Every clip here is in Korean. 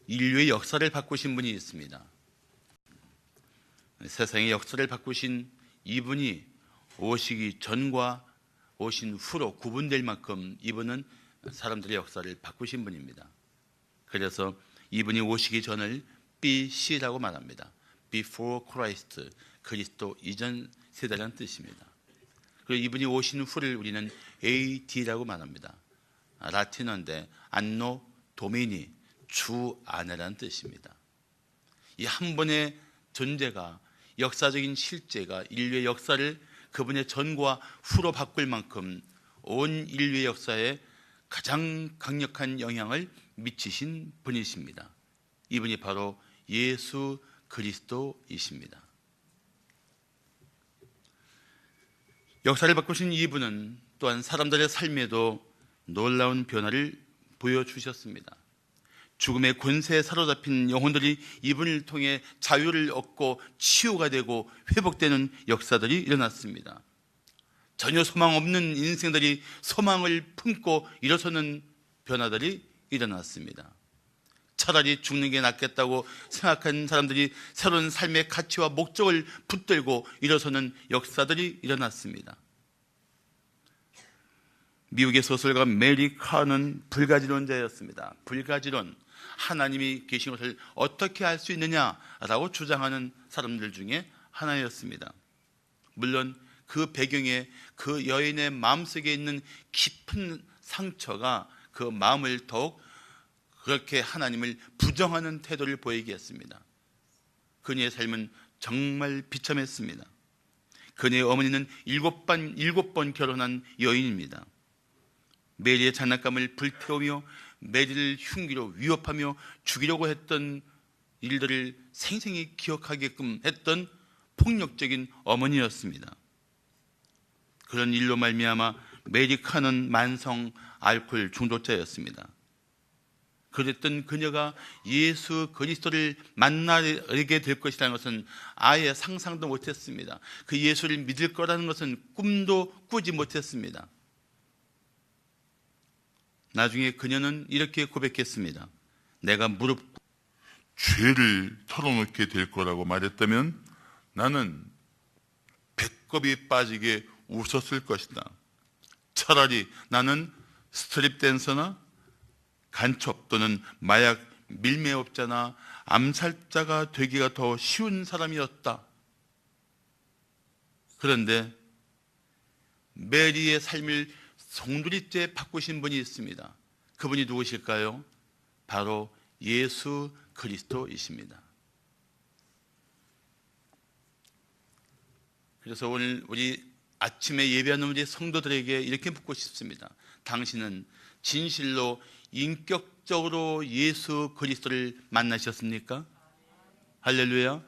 인류의 역사를 바꾸신 분이 있습니다. 세상의 역사를 바꾸신 이분이 오시기 전과 오신 후로 구분될 만큼 이분은 사람들의 역사를 바꾸신 분입니다. 그래서 이분이 오시기 전을 BC라고 말합니다. Before Christ, 그리스도 이전 세대라는 뜻입니다. 그리고 이분이 오신 후를 우리는 AD라고 말합니다. 라틴어인데 안노 도미니, 주 안에라는 뜻입니다. 이 한 번의 존재가, 역사적인 실제가 인류의 역사를 그분의 전과 후로 바꿀 만큼 온 인류의 역사에 가장 강력한 영향을 미치신 분이십니다. 이분이 바로 예수 그리스도이십니다. 역사를 바꾸신 이분은 또한 사람들의 삶에도 놀라운 변화를 보여주셨습니다. 죽음의 권세에 사로잡힌 영혼들이 이분을 통해 자유를 얻고 치유가 되고 회복되는 역사들이 일어났습니다. 전혀 소망 없는 인생들이 소망을 품고 일어서는 변화들이 일어났습니다. 차라리 죽는 게 낫겠다고 생각한 사람들이 새로운 삶의 가치와 목적을 붙들고 일어서는 역사들이 일어났습니다. 미국의 소설가 메리 카는 불가지론자였습니다. 불가지론, 하나님이 계신 것을 어떻게 알 수 있느냐라고 주장하는 사람들 중에 하나였습니다. 물론 그 배경에 그 여인의 마음속에 있는 깊은 상처가 그 마음을 더욱 그렇게 하나님을 부정하는 태도를 보이게 했습니다. 그녀의 삶은 정말 비참했습니다. 그녀의 어머니는 7번 결혼한 여인입니다. 메리의 장난감을 불태우며 메리를 흉기로 위협하며 죽이려고 했던 일들을 생생히 기억하게끔 했던 폭력적인 어머니였습니다. 그런 일로 말미암아 메리 카는 만성 알코올 중독자였습니다. 그랬던 그녀가 예수 그리스도를 만나게 될 것이라는 것은 아예 상상도 못했습니다. 그 예수를 믿을 거라는 것은 꿈도 꾸지 못했습니다. 나중에 그녀는 이렇게 고백했습니다. 내가 무릎 죄를 털어놓게 될 거라고 말했다면 나는 배꼽이 빠지게 웃었을 것이다. 차라리 나는 스트립 댄서나 간첩 또는 마약 밀매업자나 암살자가 되기가 더 쉬운 사람이었다. 그런데 메리의 삶을 송두리째 바꾸신 분이 있습니다. 그분이 누구실까요? 바로 예수 그리스도이십니다. 그래서 오늘 우리 아침에 예배하는 우리 성도들에게 이렇게 묻고 싶습니다. 당신은 진실로 인격적으로 예수 그리스도를 만나셨습니까? 할렐루야.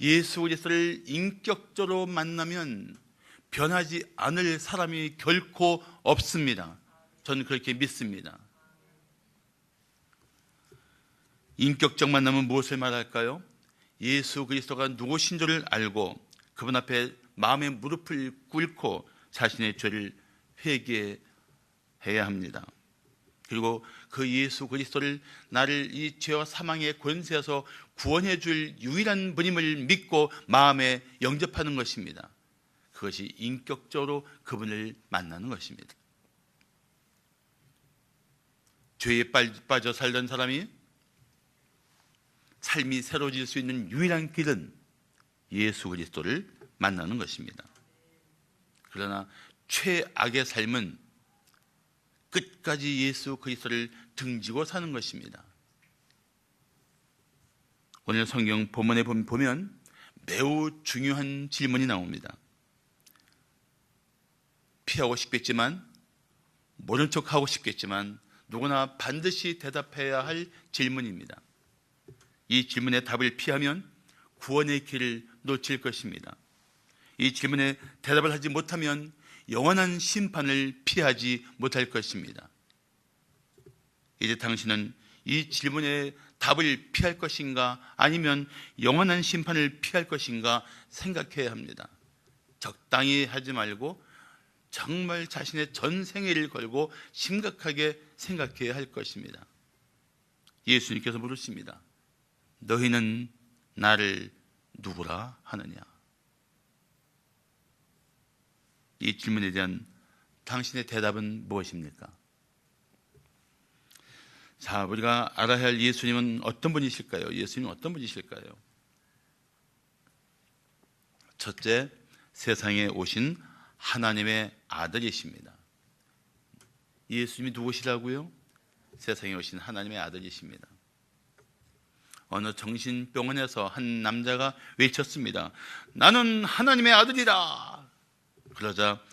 예수 그리스도를 인격적으로 만나면 변하지 않을 사람이 결코 없습니다. 저는 그렇게 믿습니다. 인격적 만남은 무엇을 말할까요? 예수 그리스도가 누구신 줄을 알고 그분 앞에 마음의 무릎을 꿇고 자신의 죄를 회개해야 합니다. 그리고 그 예수 그리스도를 나를 이 죄와 사망의 권세에서 구원해 줄 유일한 분임을 믿고 마음에 영접하는 것입니다. 그것이 인격적으로 그분을 만나는 것입니다. 죄에 빠져 살던 사람이 삶이 새로워질 수 있는 유일한 길은 예수 그리스도를 만나는 것입니다. 그러나 최악의 삶은 끝까지 예수 그리스도를 등지고 사는 것입니다. 오늘 성경 본문에 보면 매우 중요한 질문이 나옵니다. 피하고 싶겠지만, 모른 척하고 싶겠지만 누구나 반드시 대답해야 할 질문입니다. 이 질문의 답을 피하면 구원의 길을 놓칠 것입니다. 이 질문에 대답을 하지 못하면 영원한 심판을 피하지 못할 것입니다. 이제 당신은 이 질문의 답을 피할 것인가 아니면 영원한 심판을 피할 것인가 생각해야 합니다. 적당히 하지 말고 정말 자신의 전 생애를 걸고 심각하게 생각해야 할 것입니다. 예수님께서 물으십니다. 너희는 나를 누구라 하느냐? 이 질문에 대한 당신의 대답은 무엇입니까? 자, 우리가 알아야 할 예수님은 어떤 분이실까요? 예수님은 어떤 분이실까요? 첫째, 세상에 오신 하나님의 아들이십니다. 예수님이 누구시라고요? 세상에 오신 하나님의 아들이십니다. 어느 정신병원에서 한 남자가 외쳤습니다. 나는 하나님의 아들이다. 그러자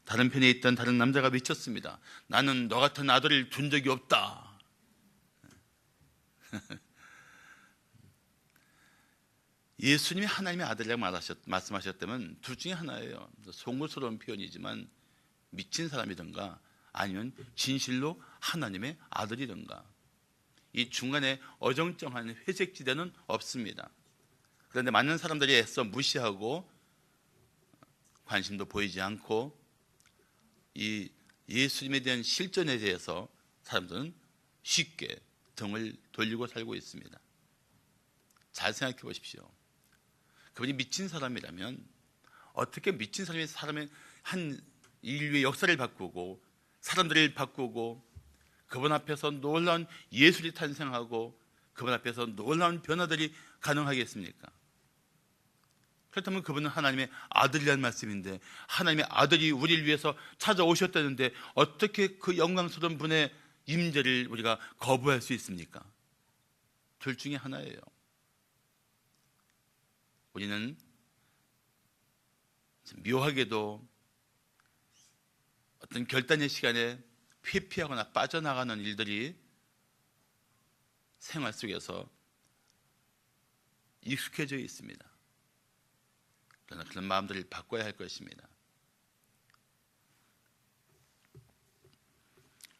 다른 편에 있던 다른 남자가 외쳤습니다. 나는 너 같은 아들을 둔 적이 없다. 예수님이 하나님의 아들이라고 말씀하셨다면 둘 중에 하나예요. 송구스러운 표현이지만 미친 사람이든가 아니면 진실로 하나님의 아들이든가, 이 중간에 어정쩡한 회색지대는 없습니다. 그런데 많은 사람들이 애써 무시하고 관심도 보이지 않고 이 예수님에 대한 실존에 대해서 사람들은 쉽게 등을 돌리고 살고 있습니다. 잘 생각해 보십시오. 그분이 미친 사람이라면 어떻게 미친 사람이 사람의 한 인류의 역사를 바꾸고 사람들을 바꾸고 그분 앞에서 놀라운 예술이 탄생하고 그분 앞에서 놀라운 변화들이 가능하겠습니까? 그렇다면 그분은 하나님의 아들이라는 말씀인데, 하나님의 아들이 우리를 위해서 찾아오셨다는데 어떻게 그 영광스러운 분의 임재를 우리가 거부할 수 있습니까? 둘 중에 하나예요. 우리는 묘하게도 어떤 결단의 시간에 회피하거나 빠져나가는 일들이 생활 속에서 익숙해져 있습니다. 그러나 그런 마음들을 바꿔야 할 것입니다.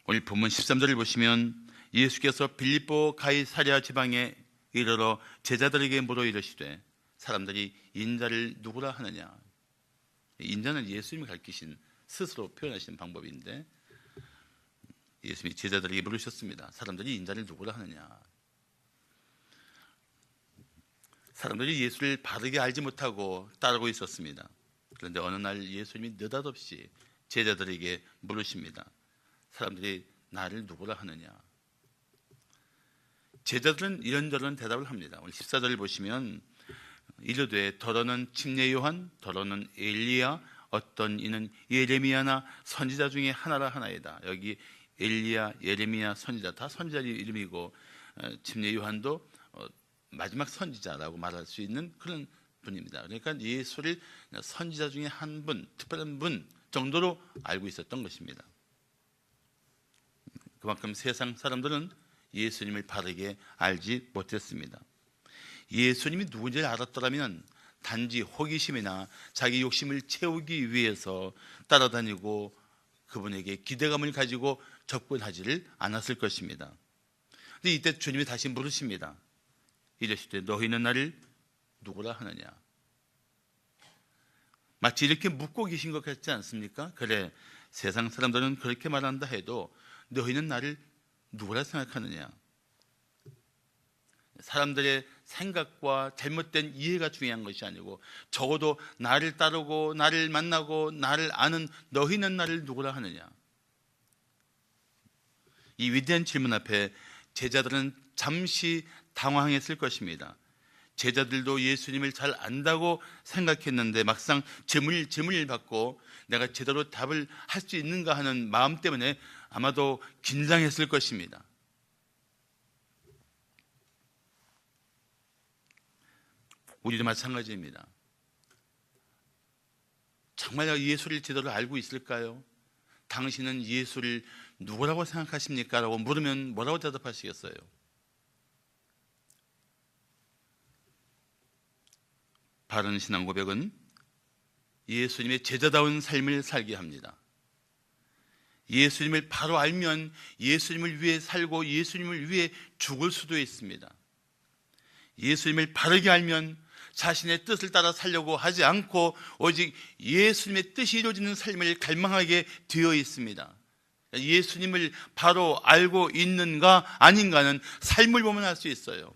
오늘 본문 13절을 보시면 예수께서 빌립보 가이사랴 지방에 이르러 제자들에게 물어 이르시되 사람들이 인자를 누구라 하느냐? 인자는 예수님이 가르치신, 스스로 표현하신 방법인데 예수님이 제자들에게 물으셨습니다. 사람들이 인자를 누구라 하느냐? 사람들이 예수를 바르게 알지 못하고 따르고 있었습니다. 그런데 어느 날 예수님이 느닷없이 제자들에게 물으십니다. 사람들이 나를 누구라 하느냐? 제자들은 이런저런 대답을 합니다. 오늘 14절을 보시면 이르되 더러는 침례 요한, 더러는 엘리야, 어떤 이는 예레미야나 선지자 중에 하나라 하나이다. 여기 엘리야, 예레미야, 선지자 다 선지자의 이름이고, 침례 요한도 마지막 선지자라고 말할 수 있는 그런 분입니다. 그러니까 예수를 선지자 중에 한 분, 특별한 분 정도로 알고 있었던 것입니다. 그만큼 세상 사람들은 예수님을 바르게 알지 못했습니다. 예수님이 누군지를 알았더라면 단지 호기심이나 자기 욕심을 채우기 위해서 따라다니고 그분에게 기대감을 가지고 접근하지를 않았을 것입니다. 그런데 이때 주님이 다시 물으십니다. 이르시되 너희는 나를 누구라 하느냐? 마치 이렇게 묻고 계신 것 같지 않습니까? 그래, 세상 사람들은 그렇게 말한다 해도 너희는 나를 누구라 생각하느냐? 사람들의 생각과 잘못된 이해가 중요한 것이 아니고 적어도 나를 따르고 나를 만나고 나를 아는 너희는 나를 누구라 하느냐? 이 위대한 질문 앞에 제자들은 잠시 당황했을 것입니다. 제자들도 예수님을 잘 안다고 생각했는데 막상 질문을 받고 내가 제대로 답을 할 수 있는가 하는 마음 때문에 아마도 긴장했을 것입니다. 우리도 마찬가지입니다. 정말 예수를 제대로 알고 있을까요? 당신은 예수를 누구라고 생각하십니까? 라고 물으면 뭐라고 대답하시겠어요? 바른 신앙 고백은 예수님의 제자다운 삶을 살게 합니다. 예수님을 바로 알면 예수님을 위해 살고 예수님을 위해 죽을 수도 있습니다. 예수님을 바르게 알면 자신의 뜻을 따라 살려고 하지 않고 오직 예수님의 뜻이 이루어지는 삶을 갈망하게 되어 있습니다. 예수님을 바로 알고 있는가 아닌가는 삶을 보면 알 수 있어요.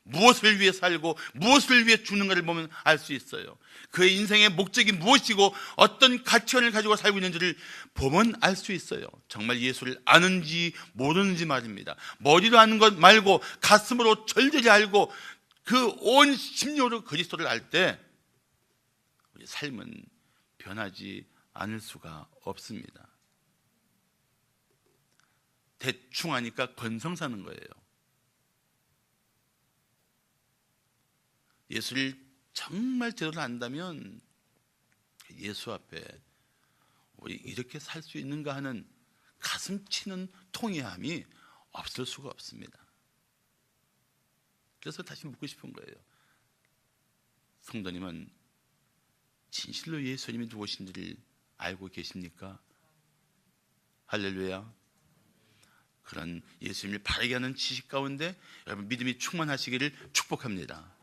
무엇을 위해 살고 무엇을 위해 죽는가를 보면 알 수 있어요. 그의 인생의 목적이 무엇이고 어떤 가치관을 가지고 살고 있는지를 보면 알 수 있어요. 정말 예수를 아는지 모르는지 말입니다. 머리로 아는 것 말고 가슴으로 절절히 알고 그 온 심령으로 그리스도를 알 때 우리 삶은 변하지 않을 수가 없습니다. 대충 하니까 건성 사는 거예요. 예수를 정말 제대로 안다면 예수 앞에 우리 이렇게 살 수 있는가 하는 가슴 치는 통회함이 없을 수가 없습니다. 그래서 다시 묻고 싶은 거예요. 성도님은 진실로 예수님이 누구신지를 알고 계십니까? 할렐루야. 그런 예수님을 바르게 하는 지식 가운데 여러분 믿음이 충만하시기를 축복합니다.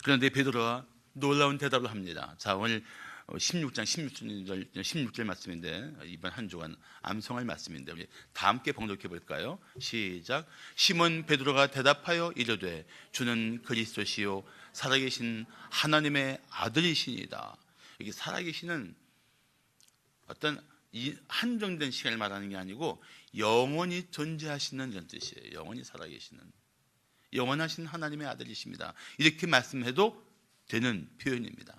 그런데 베드로가 놀라운 대답을 합니다. 자, 오늘 16장 16절 말씀인데 이번 한 주간 암송할 말씀인데 우리 다 함께 봉독해 볼까요? 시작. 시몬 베드로가 대답하여 이르되 주는 그리스도시요 살아계신 하나님의 아들이시니이다. 여기 살아계시는 어떤 이 한정된 시간을 말하는 게 아니고 영원히 존재하시는 이런 뜻이에요. 영원히 살아계시는 영원하신 하나님의 아들이십니다. 이렇게 말씀해도 되는 표현입니다.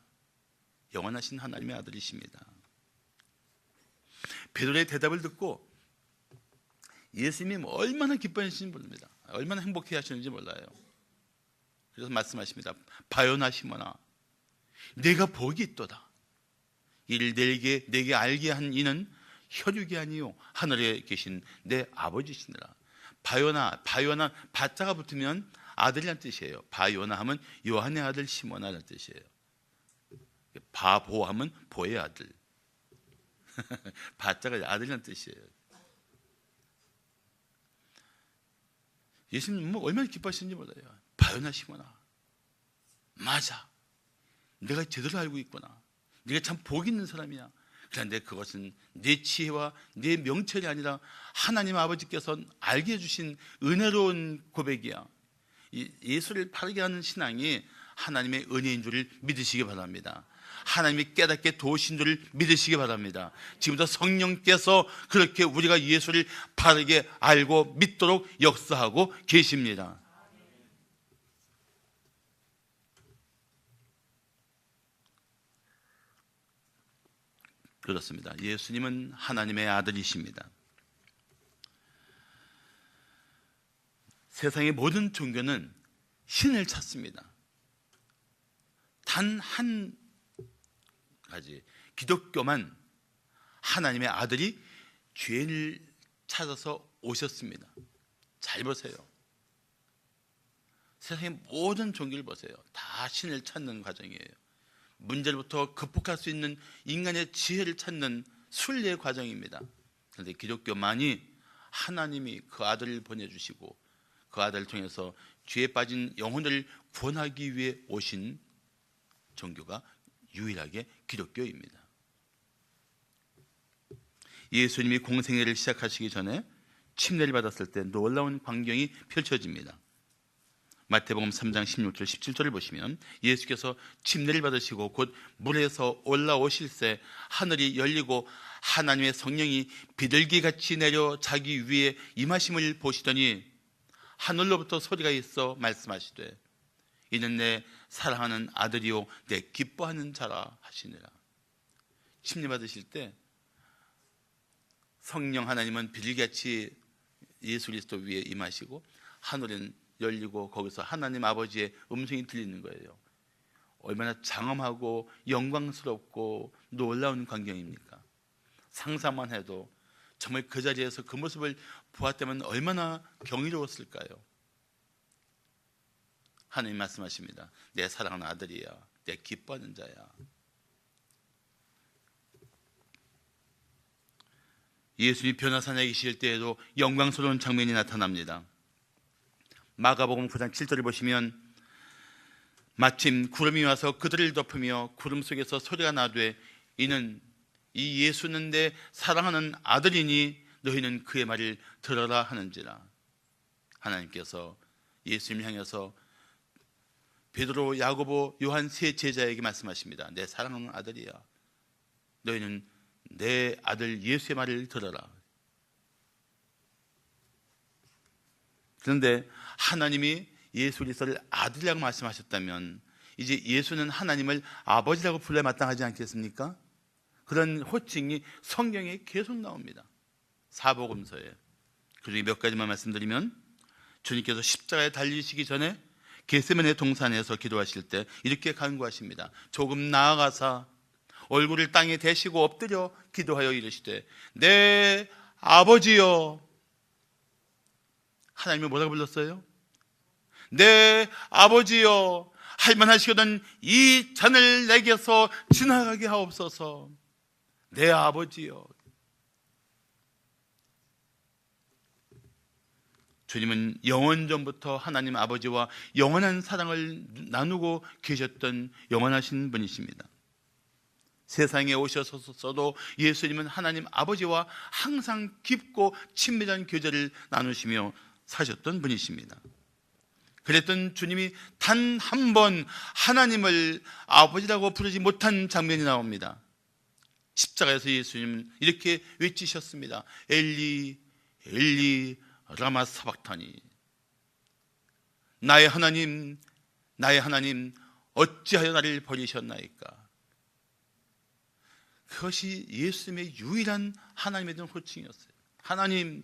영원하신 하나님의 아들이십니다. 베드로의 대답을 듣고 예수님이 얼마나 기뻐하시는지 모릅니다. 얼마나 행복해 하시는지 몰라요. 그래서 말씀하십니다. 바요나 시몬아 내가 복이 있도다. 이를 내게 알게 한 이는 혈육이 아니요 하늘에 계신 내 아버지시니라. 바요나 바자가 붙으면 아들이란 뜻이에요. 바요나 하면 요한의 아들 시몬아라는 뜻이에요. 바보 하면 보의 아들. 바자가 아들이란 뜻이에요. 예수님은 얼마나 기뻐하시는지 몰라요. 바요나 시몬아 맞아 내가 제대로 알고 있구나. 네가 참 복 있는 사람이야. 그런데 그것은 내 지혜와 내 명철이 아니라 하나님 아버지께서 알게 해주신 은혜로운 고백이야. 예수를 바르게 하는 신앙이 하나님의 은혜인 줄을 믿으시기 바랍니다. 하나님이 깨닫게 도우신 줄을 믿으시기 바랍니다. 지금부터 성령께서 그렇게 우리가 예수를 바르게 알고 믿도록 역사하고 계십니다. 그렇습니다. 예수님은 하나님의 아들이십니다. 세상의 모든 종교는 신을 찾습니다. 단 한 가지 기독교만 하나님의 아들이 죄인을 찾아서 오셨습니다. 잘 보세요. 세상의 모든 종교를 보세요. 다 신을 찾는 과정이에요. 문제로부터 극복할 수 있는 인간의 지혜를 찾는 순례의 과정입니다. 그런데 기독교만이 하나님이 그 아들을 보내주시고 그 아들을 통해서 죄에 빠진 영혼을 구원하기 위해 오신 종교가 유일하게 기독교입니다. 예수님이 공생애를 시작하시기 전에 침례를 받았을 때 놀라운 광경이 펼쳐집니다. 마태복음 3장 16절 17절을 보시면 예수께서 침례를 받으시고 곧 물에서 올라오실새 하늘이 열리고 하나님의 성령이 비둘기같이 내려 자기 위에 임하심을 보시더니 하늘로부터 소리가 있어 말씀하시되 이는 내 사랑하는 아들이요 내 기뻐하는 자라 하시니라. 침례 받으실 때 성령 하나님은 비둘기같이 예수 그리스도 위에 임하시고 하늘은 열리고 거기서 하나님 아버지의 음성이 들리는 거예요. 얼마나 장엄하고 영광스럽고 놀라운 광경입니까? 상상만 해도 정말 그 자리에서 그 모습을 보았다면 얼마나 경이로웠을까요? 하나님 말씀하십니다. 내 사랑하는 아들이야. 내 기뻐하는 자야. 예수님이 변화산에 계실 때에도 영광스러운 장면이 나타납니다. 마가복음 9장 7절을 보시면 마침 구름이 와서 그들을 덮으며 구름 속에서 소리가 나되 이는 이 예수는 내 사랑하는 아들이니 너희는 그의 말을 들어라 하는지라. 하나님께서 예수님을 향해서 베드로, 야고보, 요한 세 제자에게 말씀하십니다. 내 사랑하는 아들이야, 너희는 내 아들 예수의 말을 들어라. 그런데 하나님이 예수 그리스도를 아들이라고 말씀하셨다면 이제 예수는 하나님을 아버지라고 불러야 마땅하지 않겠습니까? 그런 호칭이 성경에 계속 나옵니다. 사복음서에. 그리고 몇 가지만 말씀드리면, 주님께서 십자가에 달리시기 전에 겟세마네 동산에서 기도하실 때 이렇게 간구하십니다. 조금 나아가사 얼굴을 땅에 대시고 엎드려 기도하여 이르시되 내 아버지여. 하나님을 뭐라고 불렀어요? 내 아버지여, 할만하시거든 이 잔을 내게서 지나가게 하옵소서. 내 아버지여. 주님은 영원전부터 하나님 아버지와 영원한 사랑을 나누고 계셨던 영원하신 분이십니다. 세상에 오셔서도 예수님은 하나님 아버지와 항상 깊고 친밀한 교제를 나누시며 사셨던 분이십니다. 그랬던 주님이 단 한 번 하나님을 아버지라고 부르지 못한 장면이 나옵니다. 십자가에서 예수님은 이렇게 외치셨습니다. 엘리 엘리 라마 사박타니. 나의 하나님, 나의 하나님, 어찌하여 나를 버리셨나이까. 그것이 예수님의 유일한 하나님에 대한 호칭이었어요. 하나님.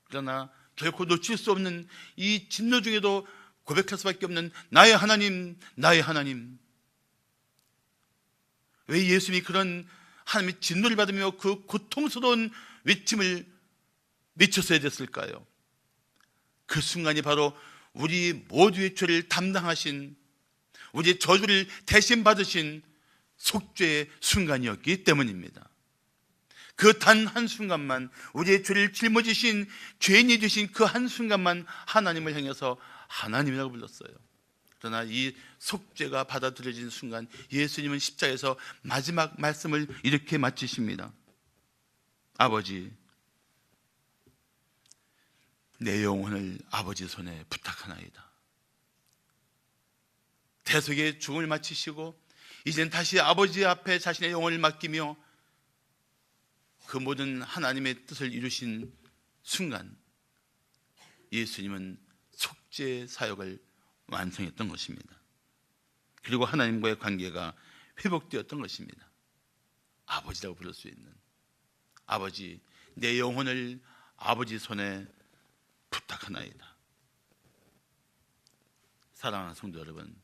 그러나 결코 놓칠 수 없는 이 진노 중에도 고백할 수밖에 없는 나의 하나님, 나의 하나님. 왜 예수님이 그런 하나님의 진노를 받으며 그 고통스러운 외침을 외쳤어야 됐을까요? 그 순간이 바로 우리 모두의 죄를 담당하신, 우리의 저주를 대신 받으신 속죄의 순간이었기 때문입니다. 그 단 한순간만, 우리의 죄를 짊어지신 죄인이 되신 그 한순간만 하나님을 향해서 하나님이라고 불렀어요. 그러나 이 속죄가 받아들여진 순간 예수님은 십자가에서 마지막 말씀을 이렇게 마치십니다. 아버지, 내 영혼을 아버지 손에 부탁하나이다. 대속의 죽음을 마치시고 이젠 다시 아버지 앞에 자신의 영혼을 맡기며 그 모든 하나님의 뜻을 이루신 순간 예수님은 속죄 사역을 완성했던 것입니다. 그리고 하나님과의 관계가 회복되었던 것입니다. 아버지라고 부를 수 있는, 아버지, 내 영혼을 아버지 손에 부탁하나이다. 사랑하는 성도 여러분,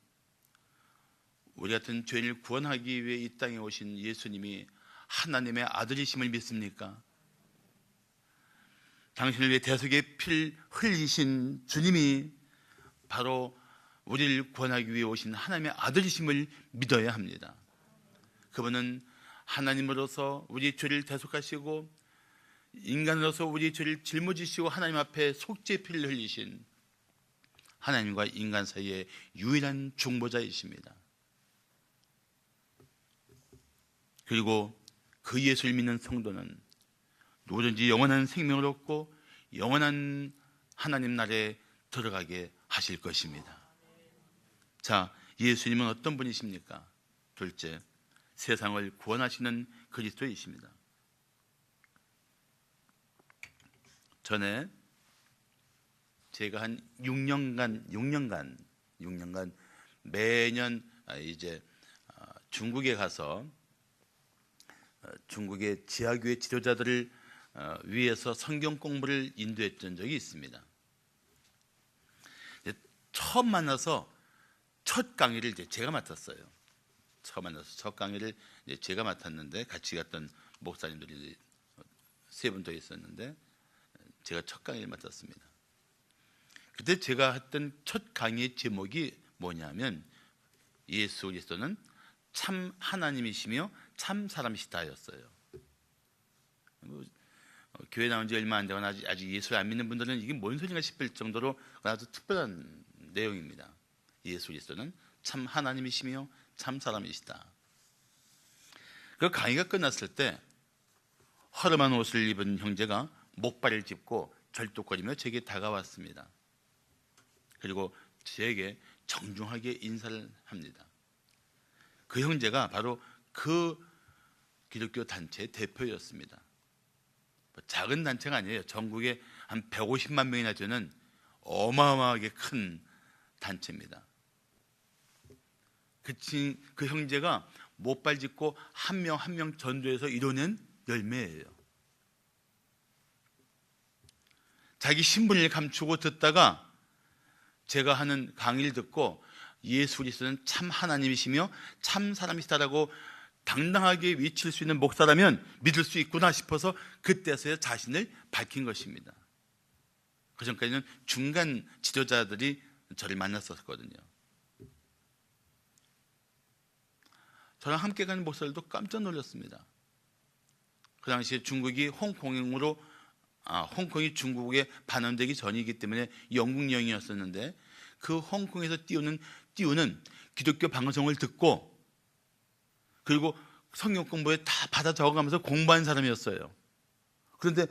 우리 같은 죄인을 구원하기 위해 이 땅에 오신 예수님이 하나님의 아들이심을 믿습니까? 당신을 위해 대속의 피를 흘리신 주님이 바로 우리를 구원하기 위해 오신 하나님의 아들이심을 믿어야 합니다. 그분은 하나님으로서 우리의 죄를 대속하시고 인간으로서 우리의 죄를 짊어지시고 하나님 앞에 속죄의 피를 흘리신 하나님과 인간 사이의 유일한 중보자이십니다. 그리고 그 예수를 믿는 성도는 누구든지 영원한 생명을 얻고 영원한 하나님 나라에 들어가게 하실 것입니다. 자, 예수님은 어떤 분이십니까? 둘째, 세상을 구원하시는 그리스도이십니다. 전에 제가 한 6년간 매년 이제 중국에 가서 중국의 지하교회 지도자들을 위해서 성경 공부를 인도했던 적이 있습니다. 처음 만나서 첫 강의를 이제 제가 맡았어요. 처음 만나서 첫 강의를 이제 제가 맡았는데 같이 갔던 목사님들이 세 분 더 있었는데 제가 첫 강의를 맡았습니다. 그때 제가 했던 첫 강의의 제목이 뭐냐면 예수 그리스도는 참 하나님이시며 참 사람이시다였어요. 교회 나온 지 얼마 안 되거나 아직 예수를 안 믿는 분들은 이게 뭔 소리인가 싶을 정도로 아주 특별한 내용입니다. 예수 그리스도는 참 하나님이시며 참 사람이시다. 그 강의가 끝났을 때 허름한 옷을 입은 형제가 목발을 짚고 절뚝거리며 제게 다가왔습니다. 그리고 저에게 정중하게 인사를 합니다. 그 형제가 바로 그 기독교 단체의 대표였습니다. 작은 단체가 아니에요. 전국에 한 150만 명이나 되는 어마어마하게 큰 단체입니다. 그 형제가 못발 짚고 한 명 한 명 전도해서 이뤄낸 열매예요. 자기 신분을 감추고 듣다가 제가 하는 강의를 듣고 예수 그리스도는 참 하나님이시며 참 사람이시다라고 당당하게 외칠 수 있는 목사라면 믿을 수 있구나 싶어서 그때서야 자신을 밝힌 것입니다. 그전까지는 중간 지도자들이 저를 만났었거든요. 저랑 함께 가는 목사들도 깜짝 놀랐습니다. 그 당시에 중국이 홍콩이 중국에 반환되기 전이기 때문에 영국령이었었는데 그 홍콩에서 띄우는 기독교 방송을 듣고 그리고 성경 공부에 다 받아 적어가면서 공부한 사람이었어요. 그런데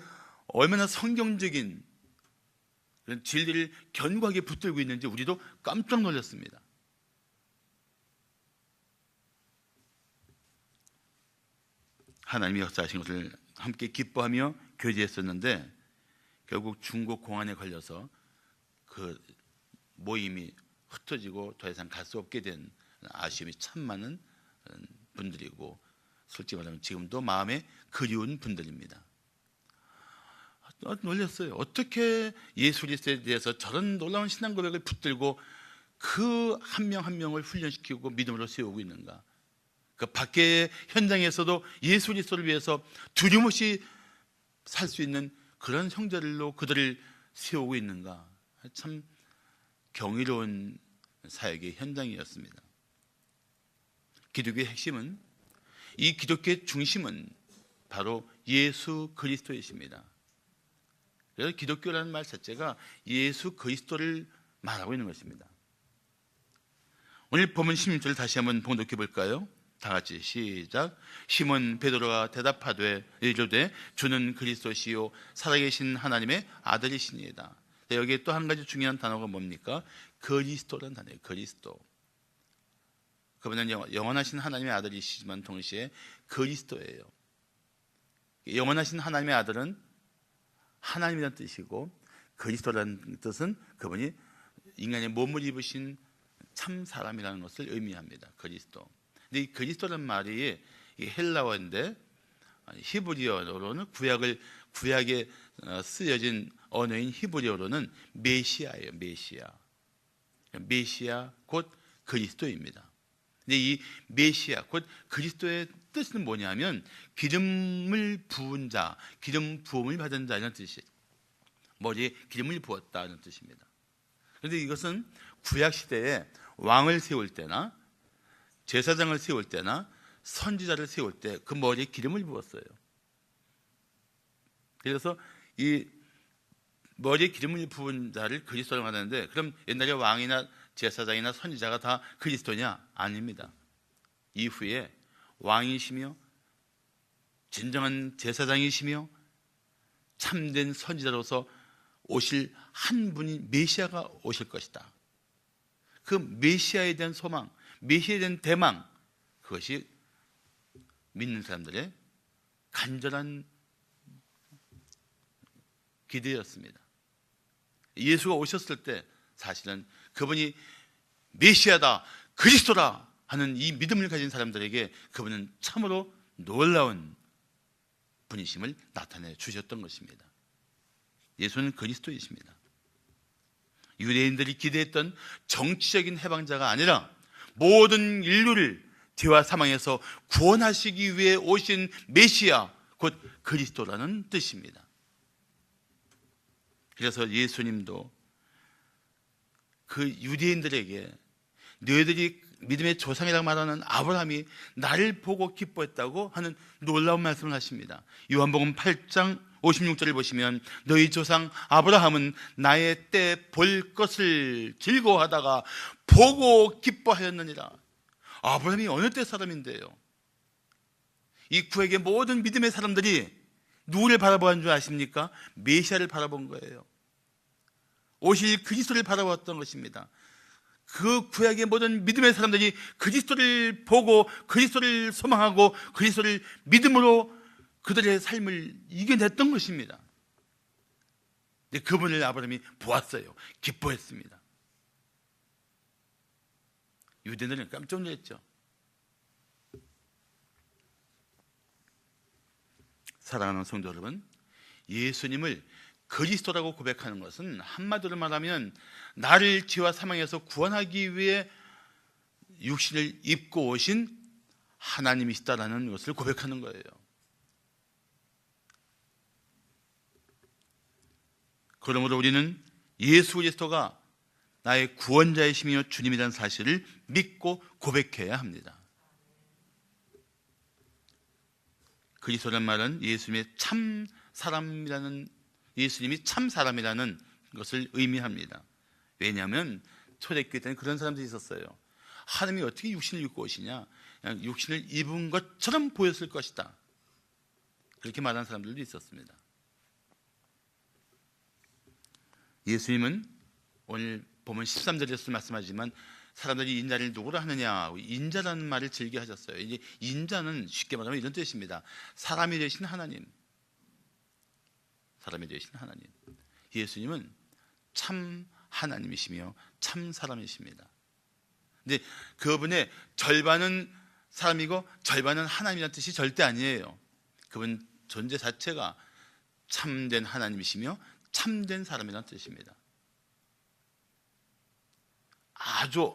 얼마나 성경적인 그런 진리를 견고하게 붙들고 있는지 우리도 깜짝 놀랐습니다. 하나님이 역사하신 것을 함께 기뻐하며 교제했었는데 결국 중국 공안에 걸려서 그 모임이 흩어지고 더 이상 갈 수 없게 된 아쉬움이 참 많은 분들이고 솔직히 말하면 지금도 마음에 그리운 분들입니다. 놀랐어요. 어떻게 예수 그리스도에 대해서 저런 놀라운 신앙 고백을 붙들고 그 한 명 한 명을 훈련시키고 믿음으로 세우고 있는가. 그 밖의 현장에서도 예수 그리스도를 위해서 두려움 없이 살 수 있는 그런 형제들로 그들을 세우고 있는가. 참 경이로운 사역의 현장이었습니다. 기독교의 핵심은, 이 기독교의 중심은 바로 예수 그리스도이십니다. 그래서 기독교라는 말 자체가 예수 그리스도를 말하고 있는 것입니다. 오늘 본문 16절을 다시 한번 봉독해 볼까요? 다 같이 시작. 시몬 베드로가 대답하되 이르되 주는 그리스도시요 살아계신 하나님의 아들이시니이다. 여기에 또 한 가지 중요한 단어가 뭡니까? 그리스도라는 단어예요. 그리스도. 그분은 영원하신 하나님의 아들이시지만 동시에 그리스도예요. 영원하신 하나님의 아들은 하나님이라는 뜻이고 그리스도라는 뜻은 그분이 인간의 몸을 입으신 참 사람이라는 것을 의미합니다. 그리스도. 근데 이 그리스도라는 말이 헬라어인데 히브리어로는 구약에 쓰여진 언어인 히브리어로는 메시아예요. 메시아 곧 그리스도입니다. 근데 이 메시아 곧 그리스도의 뜻은 뭐냐면 기름을 부은 자, 기름 부음을 받은 자 이런 뜻이 머리에 기름을 부었다는 뜻입니다. 그런데 이것은 구약 시대에 왕을 세울 때나 제사장을 세울 때나 선지자를 세울 때 그 머리에 기름을 부었어요. 그래서 이 머리에 기름을 부은 자를 그리스도라고 말하는데 그럼 옛날에 왕이나 제사장이나 선지자가 다 그리스도냐? 아닙니다. 이후에 왕이시며 진정한 제사장이시며 참된 선지자로서 오실 한 분이 메시아가 오실 것이다. 그 메시아에 대한 소망, 메시아에 대한 대망, 그것이 믿는 사람들의 간절한 기대였습니다. 예수가 오셨을 때 사실은 그분이 메시아다, 그리스도다 하는 이 믿음을 가진 사람들에게 그분은 참으로 놀라운 분이심을 나타내 주셨던 것입니다. 예수는 그리스도이십니다. 유대인들이 기대했던 정치적인 해방자가 아니라 모든 인류를 죄와 사망에서 구원하시기 위해 오신 메시아 곧 그리스도라는 뜻입니다. 그래서 예수님도 그 유대인들에게 너희들이 믿음의 조상이라고 말하는 아브라함이 나를 보고 기뻐했다고 하는 놀라운 말씀을 하십니다. 요한복음 8장 56절을 보시면 너희 조상 아브라함은 나의 때 볼 것을 즐거워하다가 보고 기뻐하였느니라. 아브라함이 어느 때 사람인데요? 이 구약의 모든 믿음의 사람들이 누구를 바라보는 줄 아십니까? 메시아를 바라본 거예요. 오실 그리스도를 바라봤던 것입니다. 그 구약의 모든 믿음의 사람들이 그리스도를 보고 그리스도를 소망하고 그리스도를 믿음으로 그들의 삶을 이겨냈던 것입니다. 근데 그분을 아브라함이 보았어요. 기뻐했습니다. 유대인들은 깜짝 놀랐죠. 사랑하는 성도 여러분, 예수님을 그리스도라고 고백하는 것은 한마디로 말하면 나를 죄와 사망에서 구원하기 위해 육신을 입고 오신 하나님이시다라는 것을 고백하는 거예요. 그러므로 우리는 예수 그리스도가 나의 구원자이시며 주님이라는 사실을 믿고 고백해야 합니다. 그리스도란 말은 예수님이 참 사람이라는 것을 의미합니다. 왜냐하면 초대교회 때는 그런 사람들이 있었어요. 하나님이 어떻게 육신을 입고 오시냐? 그냥 육신을 입은 것처럼 보였을 것이다. 그렇게 말하는 사람들도 있었습니다. 예수님은 오늘 보면 13절에서 말씀하지만 사람들이 인자를 누구로 하느냐, 인자라는 말을 즐겨 하셨어요. 이제 인자는 쉽게 말하면 이런 뜻입니다. 사람이 되신 하나님. 사람이 되신 하나님. 예수님은 참 하나님이시며 참 사람이십니다. 근데 그분의 절반은 사람이고 절반은 하나님이라는 뜻이 절대 아니에요. 그분 존재 자체가 참된 하나님이시며 참된 사람이라는 뜻입니다. 아주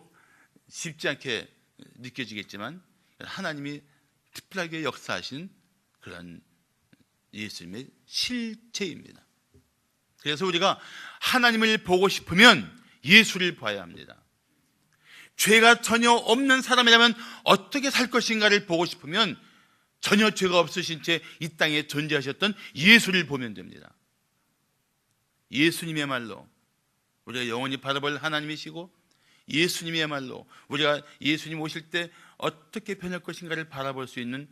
쉽지 않게 느껴지겠지만 하나님이 특별하게 역사하신 그런 예수님의 실체입니다. 그래서 우리가 하나님을 보고 싶으면 예수를 봐야 합니다. 죄가 전혀 없는 사람이라면 어떻게 살 것인가를 보고 싶으면 전혀 죄가 없으신 채 이 땅에 존재하셨던 예수를 보면 됩니다. 예수님이야말로 우리가 영원히 바라볼 하나님이시고, 예수님이야말로 우리가 예수님 오실 때 어떻게 변할 것인가를 바라볼 수 있는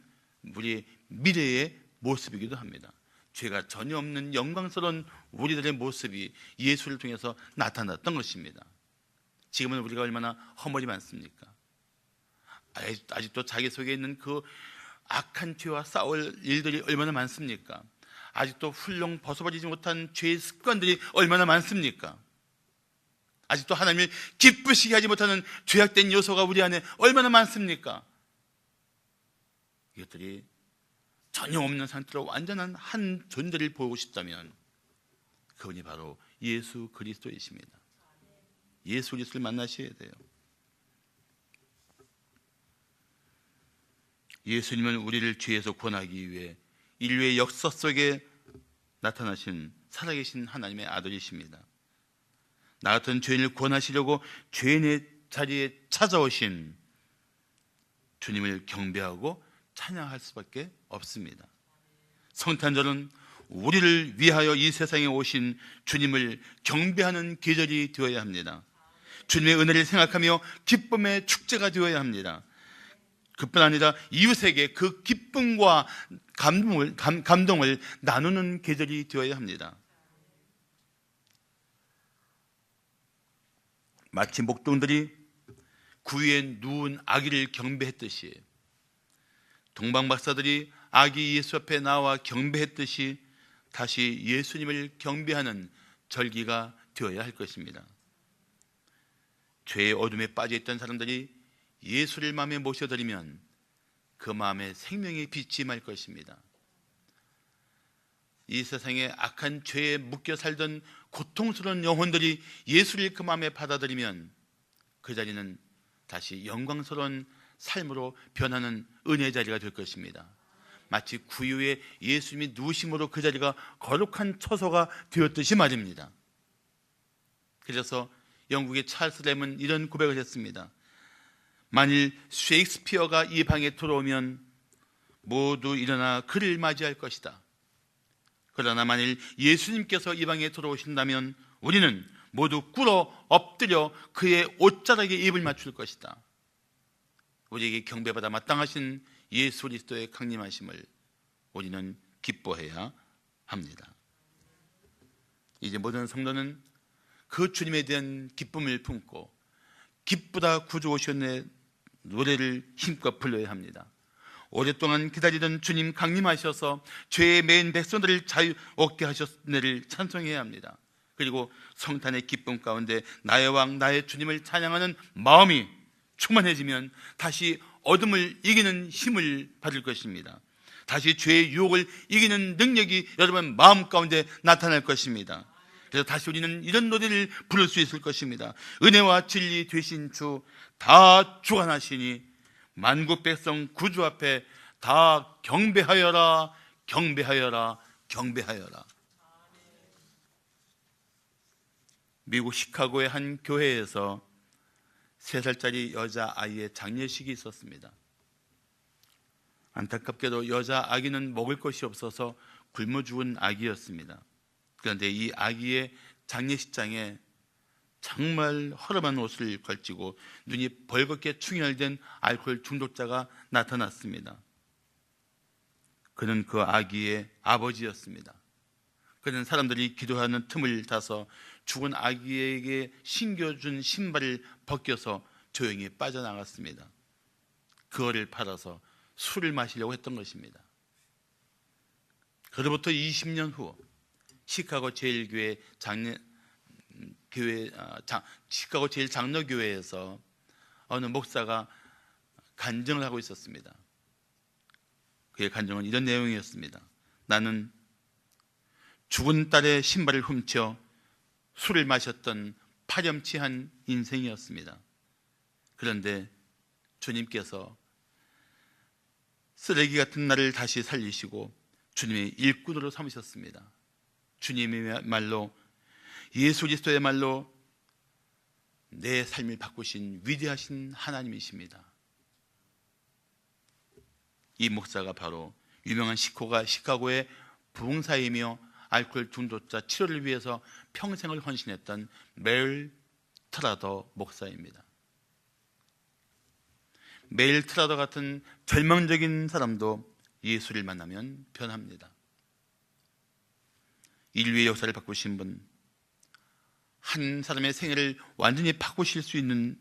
우리의 미래의 모습이기도 합니다. 죄가 전혀 없는 영광스러운 우리들의 모습이 예수를 통해서 나타났던 것입니다. 지금은 우리가 얼마나 허물이 많습니까? 아직도 자기 속에 있는 그 악한 죄와 싸울 일들이 얼마나 많습니까? 아직도 훌렁 벗어버리지 못한 죄의 습관들이 얼마나 많습니까? 아직도 하나님을 기쁘시게 하지 못하는 죄악된 요소가 우리 안에 얼마나 많습니까? 이것들이 전혀 없는 상태로 완전한 한 존재를 보고 싶다면 그분이 바로 예수 그리스도이십니다. 예수 그리스도를 만나셔야 돼요. 예수님은 우리를 죄에서 구원하기 위해 인류의 역사 속에 나타나신 살아계신 하나님의 아들이십니다. 나 같은 죄인을 구원하시려고 죄인의 자리에 찾아오신 주님을 경배하고 찬양할 수밖에 없습니다. 성탄절은 우리를 위하여 이 세상에 오신 주님을 경배하는 계절이 되어야 합니다. 주님의 은혜를 생각하며 기쁨의 축제가 되어야 합니다. 그뿐 아니라 이웃에게 그 기쁨과 감동을 나누는 계절이 되어야 합니다. 마치 목동들이 구유에 누운 아기를 경배했듯이, 동방박사들이 아기 예수 앞에 나와 경배했듯이 다시 예수님을 경배하는 절기가 되어야 할 것입니다. 죄의 어둠에 빠져있던 사람들이 예수를 마음에 모셔드리면 그 마음에 생명의 빛이 말 것입니다. 이 세상에 악한 죄에 묶여 살던 고통스러운 영혼들이 예수를 그 마음에 받아들이면 그 자리는 다시 영광스러운 삶으로 변하는 은혜의 자리가 될 것입니다. 마치 구유에 예수님이 누우심으로 그 자리가 거룩한 처소가 되었듯이 말입니다. 그래서 영국의 찰스 램은 이런 고백을 했습니다. 만일 셰익스피어가 이 방에 들어오면 모두 일어나 그를 맞이할 것이다. 그러나 만일 예수님께서 이 방에 들어오신다면 우리는 모두 꿇어 엎드려 그의 옷자락에 입을 맞출 것이다. 우리에게 경배받아 마땅하신 예수 그리스도의 강림하심을 우리는 기뻐해야 합니다. 이제 모든 성도는 그 주님에 대한 기쁨을 품고 기쁘다 구주 오셨네 노래를 힘껏 불러야 합니다. 오랫동안 기다리던 주님 강림하셔서 죄의 매인 백성들을 자유 얻게 하셨네를 찬송해야 합니다. 그리고 성탄의 기쁨 가운데 나의 왕 나의 주님을 찬양하는 마음이 충만해지면 다시 어둠을 이기는 힘을 받을 것입니다. 다시 죄의 유혹을 이기는 능력이 여러분 마음 가운데 나타날 것입니다. 그래서 다시 우리는 이런 노래를 부를 수 있을 것입니다. 은혜와 진리 되신 주 다 주관하시니 만국 백성 구주 앞에 다 경배하여라 경배하여라 경배하여라. 미국 시카고의 한 교회에서 3살짜리 여자아이의 장례식이 있었습니다. 안타깝게도 여자아기는 먹을 것이 없어서 굶어 죽은 아기였습니다. 그런데 이 아기의 장례식장에 정말 허름한 옷을 걸치고 눈이 벌겋게 충혈된 알코올 중독자가 나타났습니다. 그는 그 아기의 아버지였습니다. 그는 사람들이 기도하는 틈을 타서 죽은 아기에게 신겨준 신발을 벗겨서 조용히 빠져나갔습니다. 그거를 팔아서 술을 마시려고 했던 것입니다. 그로부터 20년 후 시카고 제일교회 시카고 제일 장로교회에서 어느 목사가 간증을 하고 있었습니다. 그의 간증은 이런 내용이었습니다. 나는 죽은 딸의 신발을 훔쳐 술을 마셨던 파렴치한 인생이었습니다. 그런데 주님께서 쓰레기 같은 나를 다시 살리시고 주님의 일꾼으로 삼으셨습니다. 주님의 말로 예수 그리스도의 말로 내 삶을 바꾸신 위대하신 하나님이십니다. 이 목사가 바로 유명한 시카고의 부흥사이며 알코올 중독자 치료를 위해서 평생을 헌신했던 메일 트라더 목사입니다. 메일 트라더 같은 절망적인 사람도 예수를 만나면 변합니다. 인류의 역사를 바꾸신 분, 한 사람의 생애를 완전히 바꾸실 수 있는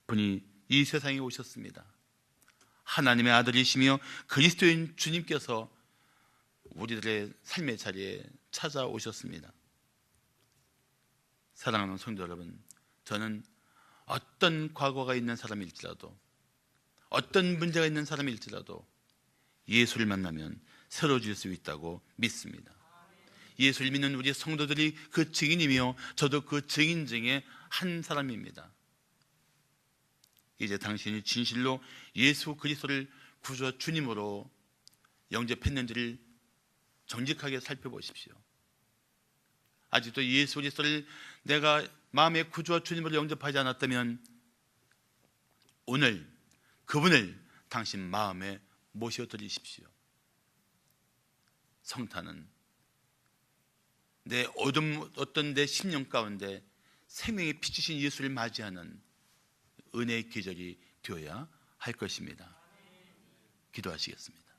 분이 이 세상에 오셨습니다. 하나님의 아들이시며 그리스도인 주님께서 우리들의 삶의 자리에 찾아오셨습니다. 사랑하는 성도 여러분, 저는 어떤 과거가 있는 사람일지라도 어떤 문제가 있는 사람일지라도 예수를 만나면 새로워질 수 있다고 믿습니다. 예수를 믿는 우리 성도들이 그 증인이며 저도 그 증인 중에 한 사람입니다. 이제 당신이 진실로 예수 그리스도를 구주와 주님으로 영접했는지를 정직하게 살펴보십시오. 아직도 예수 그리스도를 내가 마음의 구주와 주님으로 영접하지 않았다면 오늘 그분을 당신 마음에 모셔드리십시오. 성탄은 내 어떤 내 심령 가운데 생명의 피치신 예수를 맞이하는 은혜의 계절이 되어야 할 것입니다. 기도하시겠습니다.